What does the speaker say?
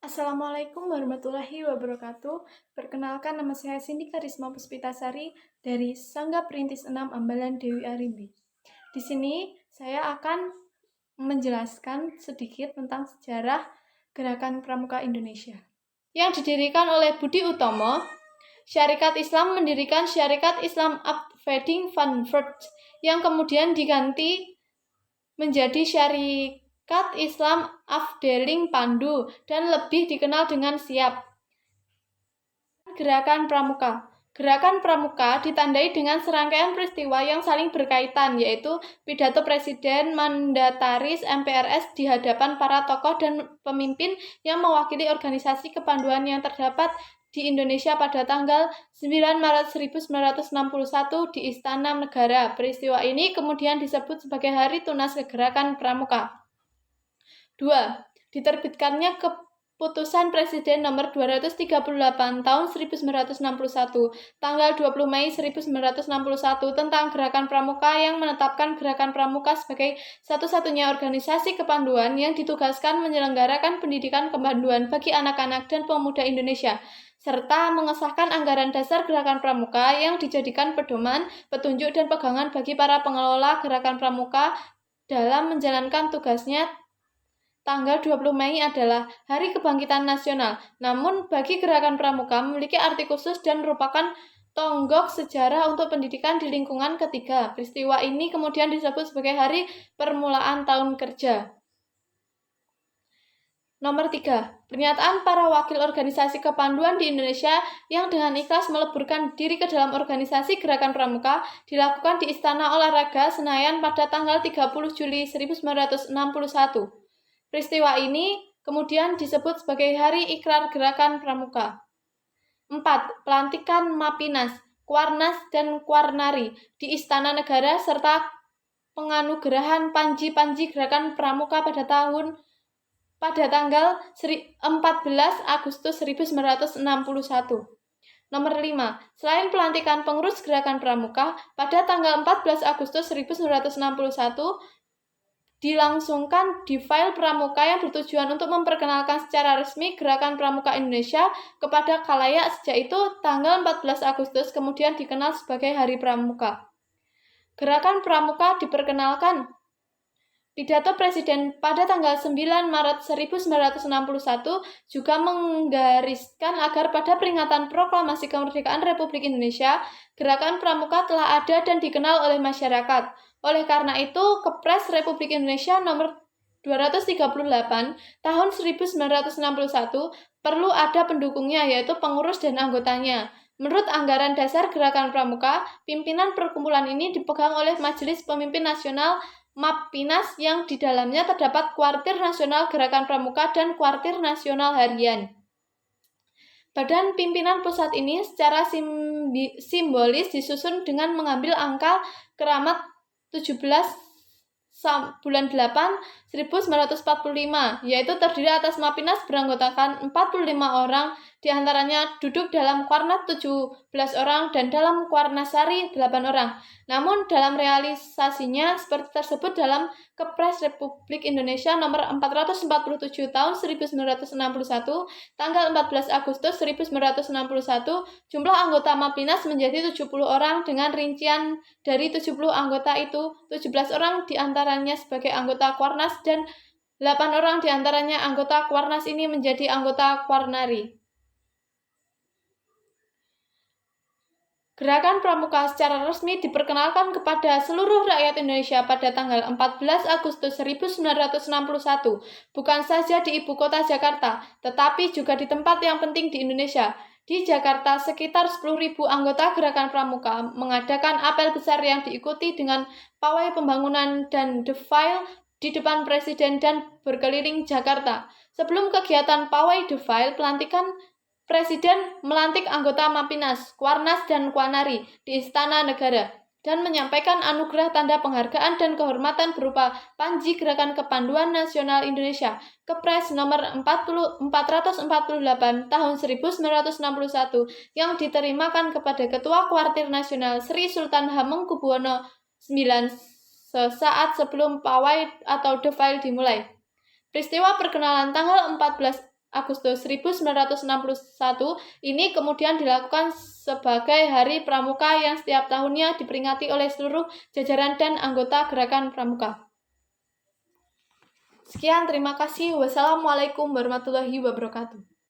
Assalamualaikum warahmatullahi wabarakatuh. Perkenalkan, nama saya Cindy Karisma Puspitasari dari Sangga Perintis 6 Ambalan Dewi Arimbi. Di sini saya akan menjelaskan sedikit tentang sejarah Gerakan Pramuka Indonesia. Yang didirikan oleh Budi Utomo, Syarikat Islam mendirikan Syarikat Islam Afveding van Vert yang kemudian diganti menjadi Syarikat Islam Afdeling Pandu dan lebih dikenal dengan SIAP. Gerakan Pramuka. Gerakan Pramuka ditandai dengan serangkaian peristiwa yang saling berkaitan, yaitu pidato Presiden, mandataris, MPRS di hadapan para tokoh dan pemimpin yang mewakili organisasi kepanduan yang terdapat di Indonesia pada tanggal 9 Maret 1961 di Istana Negara. Peristiwa ini kemudian disebut sebagai Hari Tunas Gerakan Pramuka. 2. Diterbitkannya Keputusan Presiden nomor 238 tahun 1961 tanggal 20 Mei 1961 tentang Gerakan Pramuka yang menetapkan Gerakan Pramuka sebagai satu-satunya organisasi kepanduan yang ditugaskan menyelenggarakan pendidikan kepanduan bagi anak-anak dan pemuda Indonesia, serta mengesahkan anggaran dasar Gerakan Pramuka yang dijadikan pedoman, petunjuk, dan pegangan bagi para pengelola Gerakan Pramuka dalam menjalankan tugasnya. Tanggal 20 Mei adalah Hari Kebangkitan Nasional, namun bagi Gerakan Pramuka memiliki arti khusus dan merupakan tonggak sejarah untuk pendidikan di lingkungan ketiga. Peristiwa ini kemudian disebut sebagai Hari Permulaan Tahun Kerja. Nomor 3. Pernyataan para wakil organisasi kepanduan di Indonesia yang dengan ikhlas meleburkan diri ke dalam organisasi Gerakan Pramuka dilakukan di Istana Olahraga Senayan pada tanggal 30 Juli 1961. Peristiwa ini kemudian disebut sebagai Hari Ikrar Gerakan Pramuka. 4. Pelantikan Mapinas, Kuarnas, dan Kuarnari di Istana Negara serta penganugerahan Panji-Panji Gerakan Pramuka pada tanggal 14 Agustus 1961. Nomor 5. Selain pelantikan pengurus Gerakan Pramuka, pada tanggal 14 Agustus 1961 dilangsungkan Divail Pramuka yang bertujuan untuk memperkenalkan secara resmi Gerakan Pramuka Indonesia kepada khalayak. Sejak itu, tanggal 14 Agustus kemudian dikenal sebagai Hari Pramuka. Gerakan Pramuka diperkenalkan. Pidato Presiden pada tanggal 9 Maret 1961 juga menggariskan agar pada peringatan Proklamasi Kemerdekaan Republik Indonesia, Gerakan Pramuka telah ada dan dikenal oleh masyarakat. Oleh karena itu, Kepres Republik Indonesia nomor 238 tahun 1961 perlu ada pendukungnya, yaitu pengurus dan anggotanya. Menurut anggaran dasar Gerakan Pramuka, pimpinan perkumpulan ini dipegang oleh Majelis Pemimpin Nasional Mapinas yang di dalamnya terdapat Kuartir Nasional Gerakan Pramuka dan Kuartir Nasional Harian. Badan pimpinan pusat ini secara simbolis disusun dengan mengambil angka keramat 17 bulan 8 1945, yaitu terdiri atas Mapinas beranggotakan 45 orang, diantaranya duduk dalam Kuarnat 17 orang dan dalam Kuarnasari 8 orang. Namun dalam realisasinya seperti tersebut dalam Kepres Republik Indonesia nomor 447 tahun 1961 tanggal 14 Agustus 1961, jumlah anggota Mapinas menjadi 70 orang dengan rincian dari 70 anggota itu 17 orang diantaranya sebagai anggota Kuarnas dan 8 orang diantaranya anggota Kuarnas ini menjadi anggota Kuarnari. Gerakan Pramuka secara resmi diperkenalkan kepada seluruh rakyat Indonesia pada tanggal 14 Agustus 1961, bukan saja di ibu kota Jakarta, tetapi juga di tempat yang penting di Indonesia. Di Jakarta, sekitar 10.000 anggota Gerakan Pramuka mengadakan apel besar yang diikuti dengan pawai pembangunan dan Divail di depan Presiden dan berkeliling Jakarta. Sebelum kegiatan pawai Divail, pelantikan Presiden melantik anggota Mapinas, Kuarnas, dan Kuarnari di Istana Negara dan menyampaikan anugerah tanda penghargaan dan kehormatan berupa Panji Gerakan Kepanduan Nasional Indonesia, Kepres nomor 448 tahun 1961 yang diterimakan kepada Ketua Kuartir Nasional Sri Sultan Hamengkubuwono IX sesaat sebelum pawai atau Divail dimulai. Peristiwa perkenalan tanggal 14 Agustus 1961 ini kemudian dilakukan sebagai Hari Pramuka yang setiap tahunnya diperingati oleh seluruh jajaran dan anggota Gerakan Pramuka. Sekian, terima kasih. Wassalamualaikum warahmatullahi wabarakatuh.